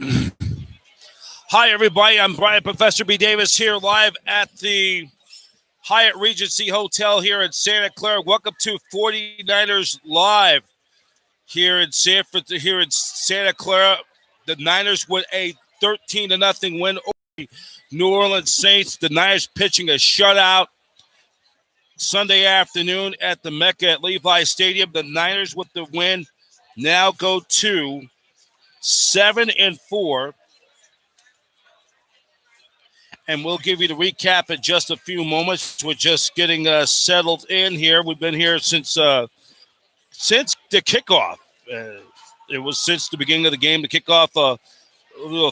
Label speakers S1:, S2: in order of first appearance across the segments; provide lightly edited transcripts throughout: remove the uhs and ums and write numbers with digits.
S1: Hi, everybody. I'm Brian Professor B. Davis here live at the Hyatt Regency Hotel here in Santa Clara. Welcome to 49ers Live here in Santa Clara. The Niners with a 13-0 win over the New Orleans Saints. The Niners pitching a shutout Sunday afternoon at the Mecca at Levis Stadium. The Niners with the win now go to 7-4. And we'll give you the recap in just a few moments. We're just getting settled in here. We've been here since the kickoff. It was since the beginning of the game. The kickoff a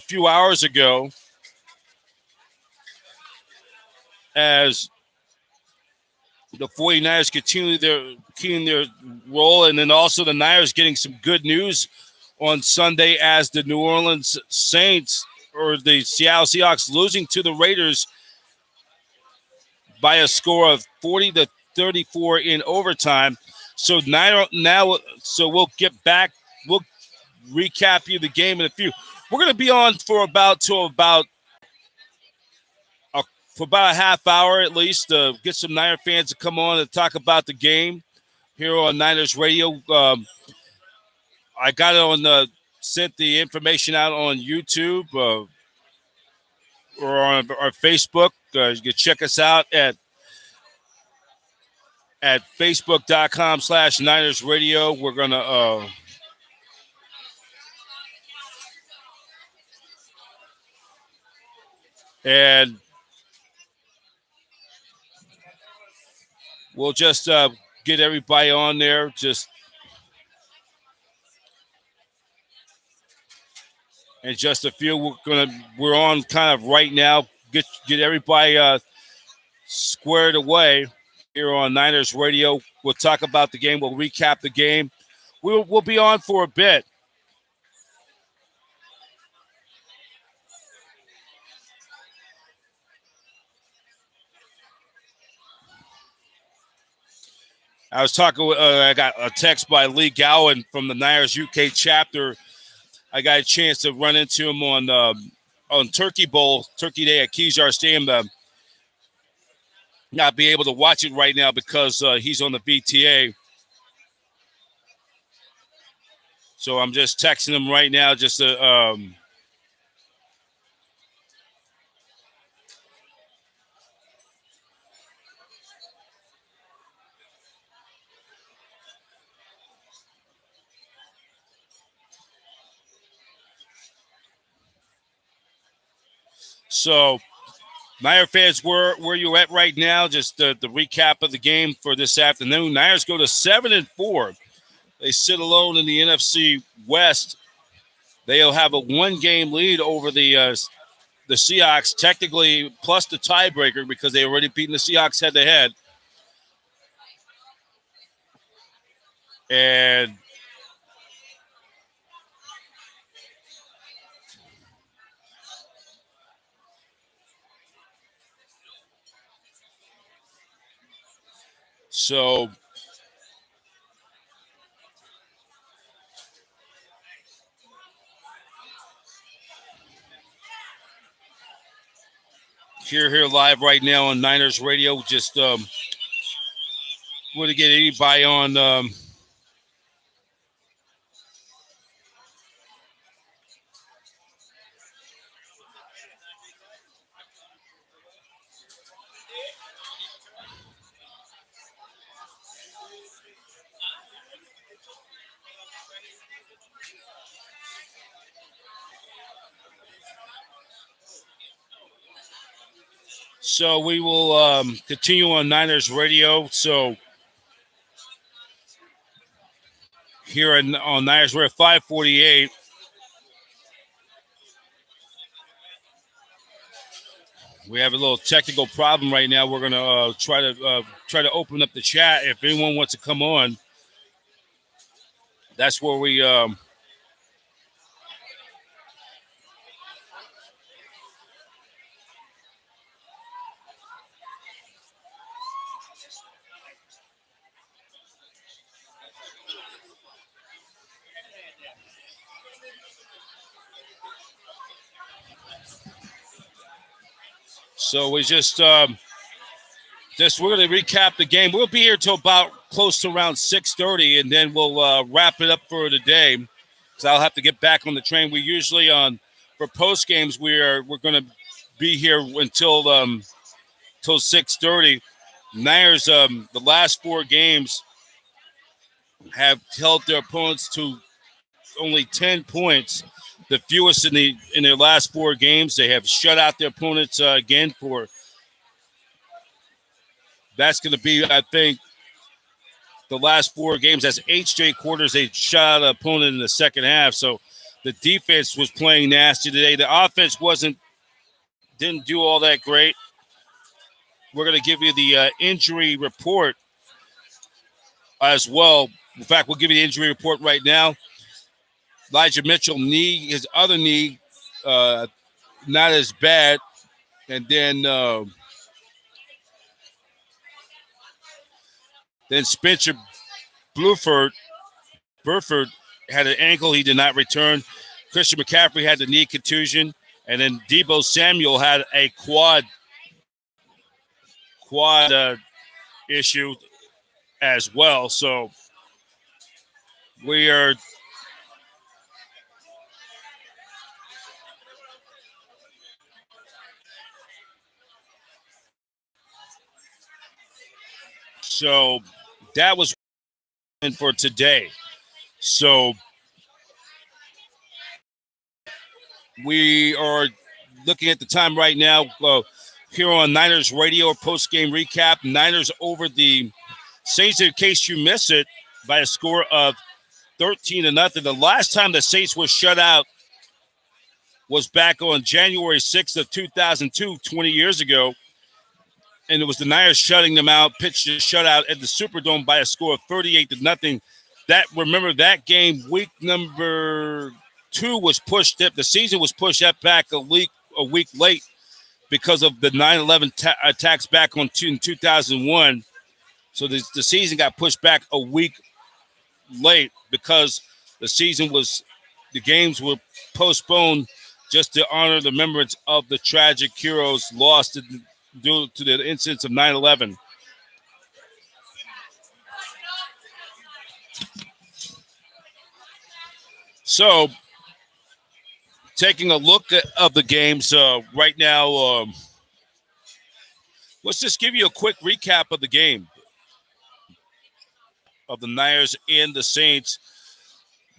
S1: few hours ago, as the 49ers continue their role, and then also the Niners getting some good news on Sunday as the New Orleans Saints or the Seattle Seahawks losing to the Raiders by a score of 40-34 in overtime. So we'll get back. We'll recap you the game in a few. We're going to be on for about a half hour at least to get some Niner fans to come on and talk about the game here on Niners Radio. I got it sent the information out on YouTube or on our Facebook. You can check us out at facebook.com/Niners Radio. We're going to and we'll just get everybody on there. Just in just a few, we're on kind of right now. Get everybody squared away here on Niners Radio. We'll talk about the game. We'll recap the game. We'll be on for a bit. I was talking. I got a text by Lee Gowan from the Niners UK chapter. I got a chance to run into him on Turkey Day at Kezar Stadium. Not be able to watch it right now because he's on the VTA. So I'm just texting him right now just to So, Niner fans, where you at right now? Just the recap of the game for this afternoon. Niners go to 7-4. They sit alone in the NFC West. They'll have a one-game lead over the Seahawks, technically plus the tiebreaker because they already beaten the Seahawks head-to-head. And so here live right now on Niners Radio. Just want to get anybody on So we will continue on Niners Radio. So here on Niners, we're at 5:48. We have a little technical problem right now. We're gonna try to open up the chat. If anyone wants to come on, that's where we. So we just we're going to recap the game. We'll be here till about close to around 6:30, and then we'll wrap it up for the day. Because I'll have to get back on the train. We usually for post games we're going to be here until till 6:30. Niners the last 4 games have held their opponents to only 10 points, the fewest in their last 4 games. They have shut out their opponents again for. That's going to be, I think, the last 4 games. That's 8 straight quarters they shut out an opponent in the second half. So the defense was playing nasty today. The offense didn't do all that great. We're going to give you the injury report as well. In fact, we'll give you the injury report right now. Elijah Mitchell, his other knee, not as bad. And then Spencer Burford had an ankle. He did not return. Christian McCaffrey had the knee contusion. And then Deebo Samuel had a quad issue as well. So we are so that was for today. So we are looking at the time right now here on Niners Radio, post-game recap. Niners over the Saints, in case you miss it, by a score of 13-0. The last time the Saints were shut out was back on January 6th of 2002, 20 years ago. And it was the Niners shutting them out, pitched a shutout at the Superdome by a score of 38-0. Remember that game, week number 2 was pushed up. The season was pushed up back a week late because of the 9/11 attacks back in 2001. So the season got pushed back a week late because the games were postponed just to honor the remembrance of the tragic heroes lost due to the incidents of 9/11. So, taking a look of the games right now, let's just give you a quick recap of the game of the Niners and the Saints.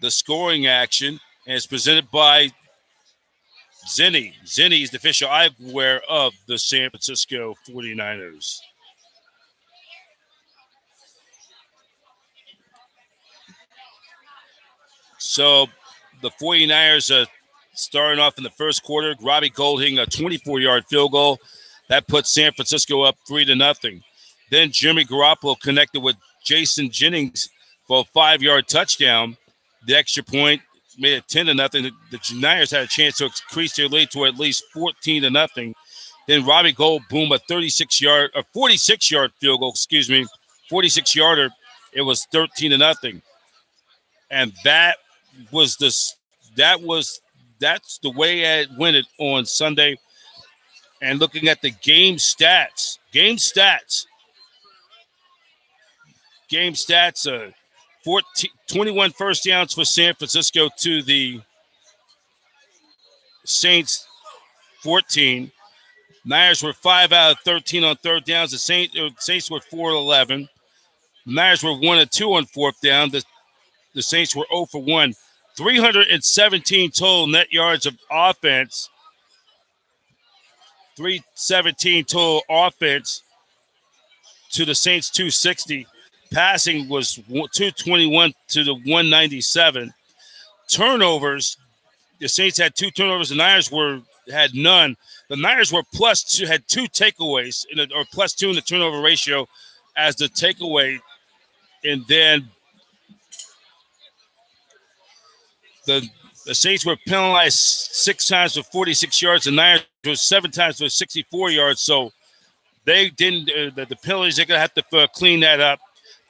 S1: The scoring action, and it's presented by Zenni. Zenni is the official eyewear of the San Francisco 49ers. So the 49ers starting off in the first quarter. Robbie Golding, a 24-yard field goal. That puts San Francisco up 3-0. Then Jimmy Garoppolo connected with Jason Jennings for a 5-yard touchdown. The extra point made it 10-0. The Niners had a chance to increase their lead to at least 14-0. Then Robbie Goldboom, a 46-yard field goal, 46-yarder. It was 13-0. And that's the way it went on Sunday. And looking at the game stats, 21 first downs for San Francisco to the Saints 14. Niners were 5 out of 13 on third downs. The Saints were 4 of 11. The Niners were 1 of 2 on fourth down. The Saints were 0 for 1. 317 total net yards of offense. 317 total offense to the Saints 260. Passing was 221 to the 197. Turnovers, the Saints had 2 turnovers. The Niners had none. The Niners were +2, had 2 takeaways, or +2 in the turnover ratio as the takeaway. And then the Saints were penalized 6 times for 46 yards. The Niners were 7 times for 64 yards. So they didn't, the penalties, they're going to have to clean that up.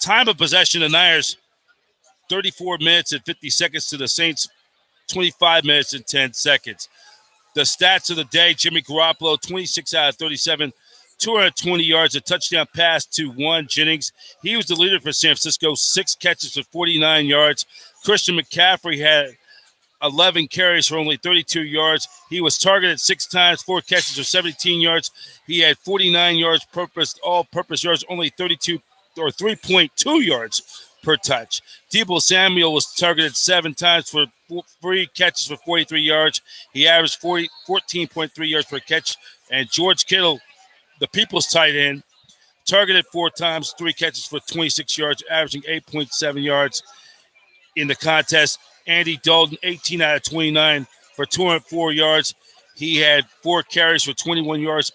S1: Time of possession, the Niners, 34 minutes and 50 seconds to the Saints, 25 minutes and 10 seconds. The stats of the day: Jimmy Garoppolo, 26 out of 37, 220 yards, a touchdown pass to Juan Jennings. He was the leader for San Francisco, 6 catches for 49 yards. Christian McCaffrey had 11 carries for only 32 yards. He was targeted 6 times, 4 catches for 17 yards. He had 49 yards all-purpose yards, only 32 or 3.2 yards per touch. Deebo Samuel was targeted 7 times for 3 catches for 43 yards. He averaged 14.3 yards per catch. And George Kittle, the people's tight end, targeted 4 times, 3 catches for 26 yards, averaging 8.7 yards in the contest. Andy Dalton, 18 out of 29 for 204 yards. He had 4 carries for 21 yards,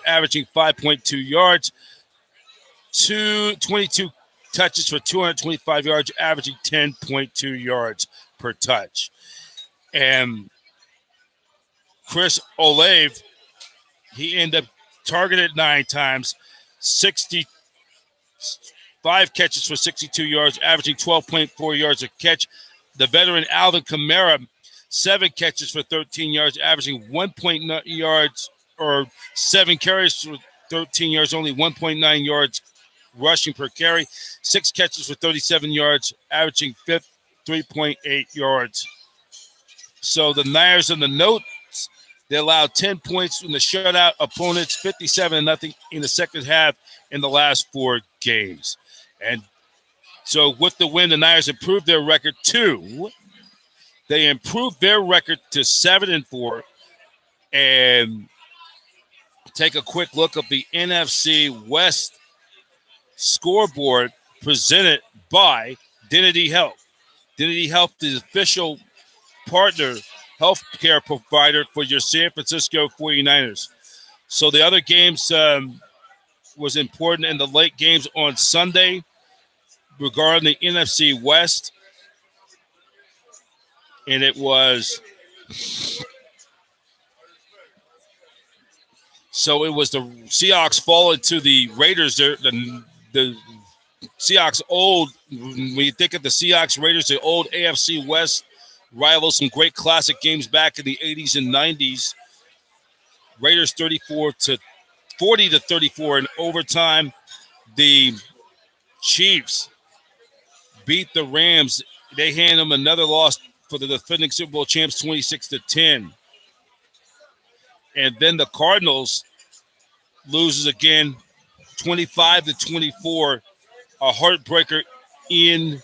S1: averaging 5.2 yards. 22 touches for 225 yards, averaging 10.2 yards per touch. And Chris Olave, he ended up targeted 9 times, 65 catches for 62 yards, averaging 12.4 yards a catch. The veteran Alvin Kamara, 7 catches for 13 yards, averaging 1.9 yards, or 7 carries for 13 yards, only 1.9 yards rushing per carry. 6 catches for 37 yards, averaging 3.8 yards. So the Niners in the notes, they allowed 10 points in the shutout opponents, 57-0 in the second half in the last 4 games. And so with the win, the Niners improved their record to 7-4. And take a quick look at the NFC West scoreboard presented by Dignity Health. Dignity Health is the official partner healthcare provider for your San Francisco 49ers. So the other games was important in the late games on Sunday regarding the NFC West. And it was the Seahawks falling to the Raiders. The Seahawks when you think of the Seahawks Raiders, the old AFC West rivals, some great classic games back in the 80s and 90s. Raiders 40-34 in overtime. The Chiefs beat the Rams. They hand them another loss for the defending Super Bowl champs, 26-10. And then the Cardinals loses again, 25-24, a heartbreaker in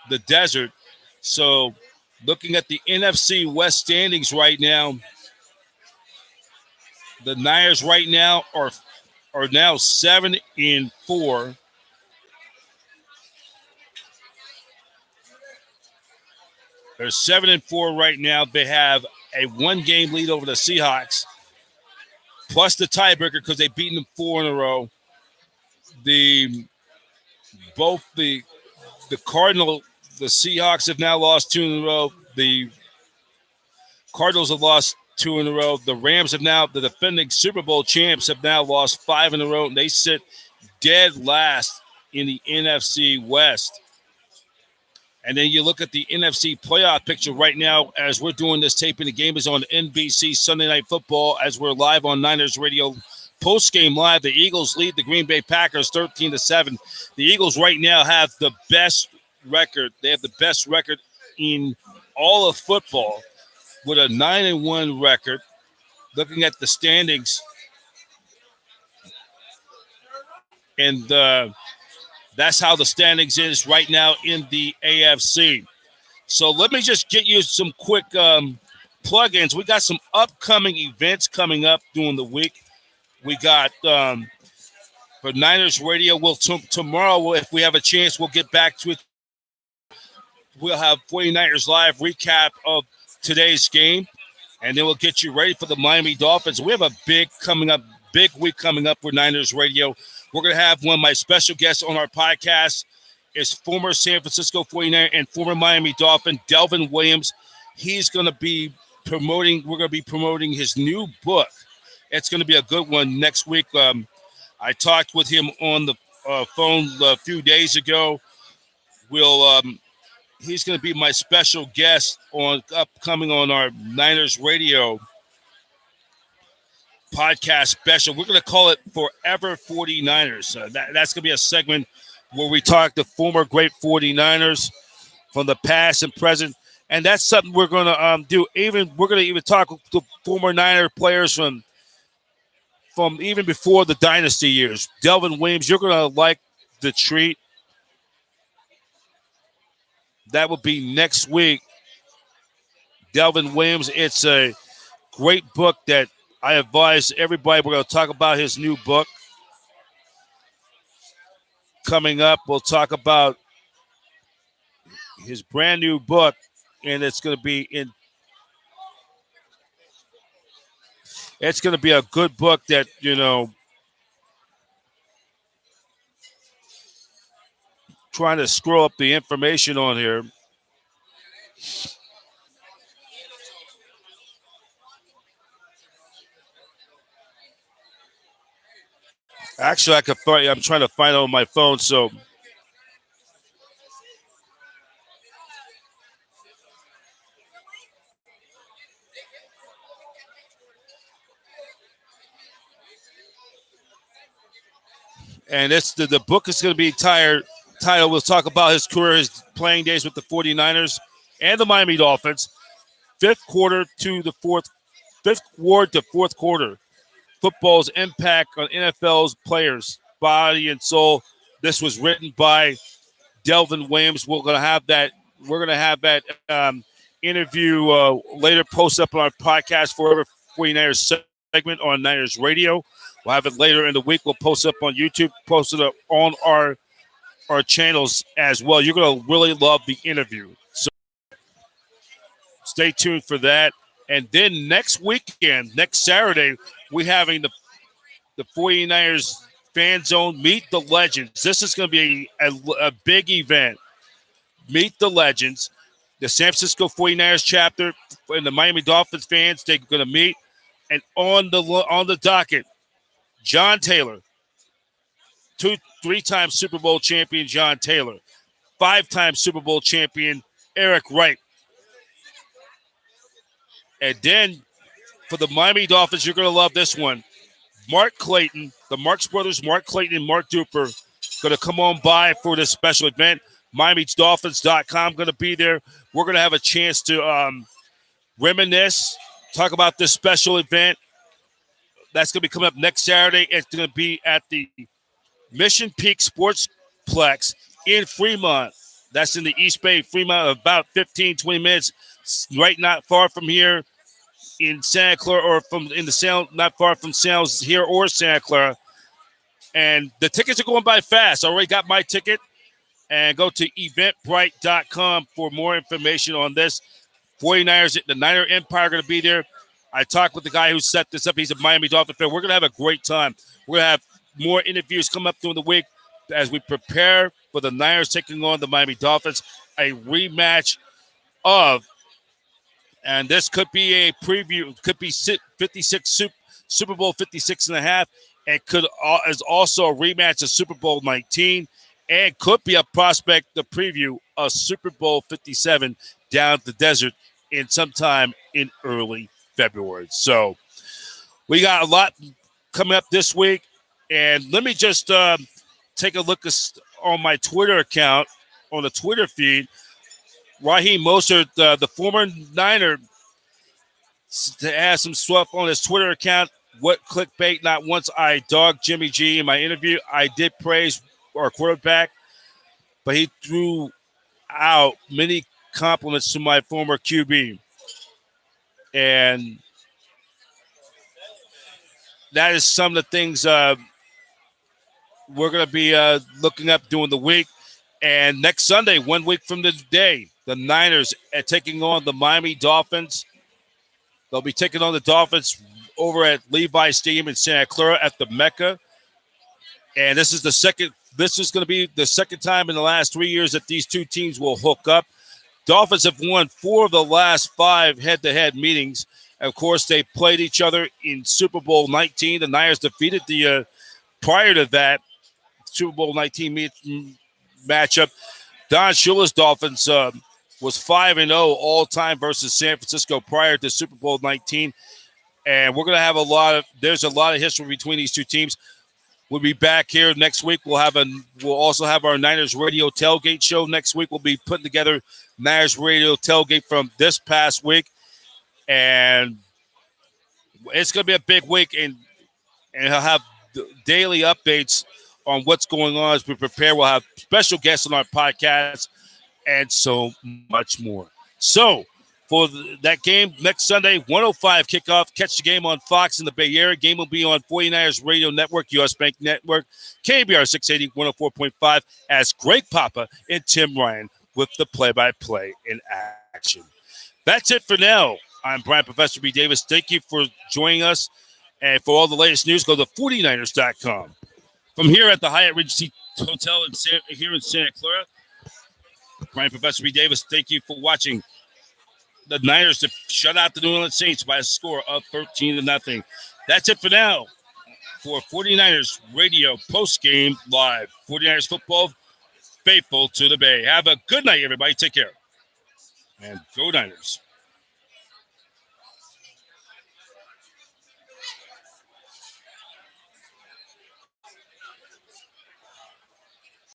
S1: the desert. So looking at the NFC West standings right now, the Niners right now are now 7-4. They're 7-4 right now. They have a 1-game lead over the Seahawks, plus the tiebreaker because they've beaten them 4 in a row. The Seahawks have now lost 2 in a row. The Cardinals have lost 2 in a row. The Rams the defending Super Bowl champs, have now lost 5 in a row, and they sit dead last in the NFC West. And then you look at the NFC playoff picture right now as we're doing this taping. The game is on NBC Sunday Night Football as we're live on Niners Radio. Postgame live, the Eagles lead the Green Bay Packers 13-7. The Eagles right now have the best record. They have the best record in all of football with a 9-1 record. Looking at the standings, and that's how the standings is right now in the AFC. So let me just get you some quick plug-ins. We got some upcoming events coming up during the week. We got for Niners Radio. Tomorrow, if we have a chance, we'll get back to it. We'll have 49ers Live recap of today's game, and then we'll get you ready for the Miami Dolphins. We have a big week coming up with Niners Radio. We're going to have one of my special guests on our podcast is former San Francisco 49er and former Miami Dolphin, Delvin Williams. We're going to be promoting his new book. It's going to be a good one next week. I talked with him on the phone a few days ago. He's going to be my special guest on upcoming on our Niners Radio podcast special. We're going to call it Forever 49ers. That's going to be a segment where we talk to former great 49ers from the past and present. And that's something we're going to do. We're going to even talk to former Niner players from even before the dynasty years. Delvin Williams, you're going to like the treat. That will be next week. Delvin Williams, it's a great book that I advise everybody. We're going to talk about his new book coming up. We'll talk about his brand new book, and it's going to be a good book that, trying to scroll up the information on here. Actually, I'm trying to find it on my phone, so and the book is going to be titled. We'll talk about his career, his playing days with the 49ers and the Miami Dolphins, fifth ward to fourth quarter, football's impact on NFL's players, body and soul. This was written by Delvin Williams. We're going to have that interview later, post up on our podcast Forever 49ers segment on Niners Radio. We'll have it later in the week. We'll post up on YouTube, post it up on our channels as well. You're going to really love the interview. So stay tuned for that. And then next Saturday, we're having the 49ers Fan Zone Meet the Legends. This is going to be a big event. Meet the Legends. The San Francisco 49ers chapter and the Miami Dolphins fans, they're going to meet. And on the docket, John Taylor, three-time Super Bowl champion John Taylor, 5-time Super Bowl champion Eric Wright. And then for the Miami Dolphins, you're going to love this one. Mark Clayton, the Marx brothers, Mark Clayton and Mark Duper, going to come on by for this special event. MiamiDolphins.com going to be there. We're going to have a chance to reminisce, talk about this special event. That's going to be coming up next Saturday. It's going to be at the Mission Peak Sportsplex in Fremont. That's in the East Bay, Fremont, about 15, 20 minutes, right not far from here in Santa Clara, or not far from Sounds here or Santa Clara. And the tickets are going by fast. I already got my ticket. And go to eventbrite.com for more information on this. 49ers, the Niner Empire, are going to be there. I talked with the guy who set this up. He's a Miami Dolphin fan. We're going to have a great time. We're going to have more interviews come up during the week as we prepare for the Niners taking on the Miami Dolphins, a rematch of, and this could be a preview, could be 56 Super Bowl 56 and a half, and is also a rematch of Super Bowl 19, and could be a prospect, the preview of Super Bowl 57 down the desert in sometime in early February. So we got a lot coming up this week. And let me just take a look on my Twitter account, on the Twitter feed. Raheem Mostert, the former Niner, to add some stuff on his Twitter account. What clickbait? Not once I dogged Jimmy G in my interview. I did praise our quarterback, but he threw out many compliments to my former QB. And that is some of the things we're going to be looking up during the week. And next Sunday, 1 week from today, the Niners are taking on the Miami Dolphins. They'll be taking on the Dolphins over at Levis Stadium in Santa Clara at the Mecca. And this is going to be the second time in the last 3 years that these two teams will hook up. Dolphins have won 4 of the last 5 head-to-head meetings. Of course, they played each other in Super Bowl 19. The Niners defeated prior to that Super Bowl 19 matchup. Don Shula's Dolphins was 5-0 all time versus San Francisco prior to Super Bowl 19. And we're going to have there's a lot of history between these two teams. We'll be back here next week. We'll also have our Niners Radio Tailgate show next week. We'll be putting together Niners Radio Tailgate from this past week. And it's going to be a big week, and I'll have daily updates on what's going on as we prepare. We'll have special guests on our podcast and so much more. So, for that game next Sunday, 1:05 kickoff. Catch the game on Fox in the Bay Area. Game will be on 49ers Radio Network, US Bank Network, KBR 680, 104.5, as Greg Papa and Tim Ryan with the play-by-play in action. That's it for now. I'm Brian Professor B. Davis. Thank you for joining us. And for all the latest news, go to 49ers.com. From here at the Hyatt Regency Hotel here in Santa Clara, Brian Professor B. Davis, thank you for watching the Niners to shut out the New Orleans Saints by a score of 13-0. That's it for now for 49ers Radio Postgame Live. 49ers football, faithful to the Bay. Have a good night, everybody. Take care. And go Niners.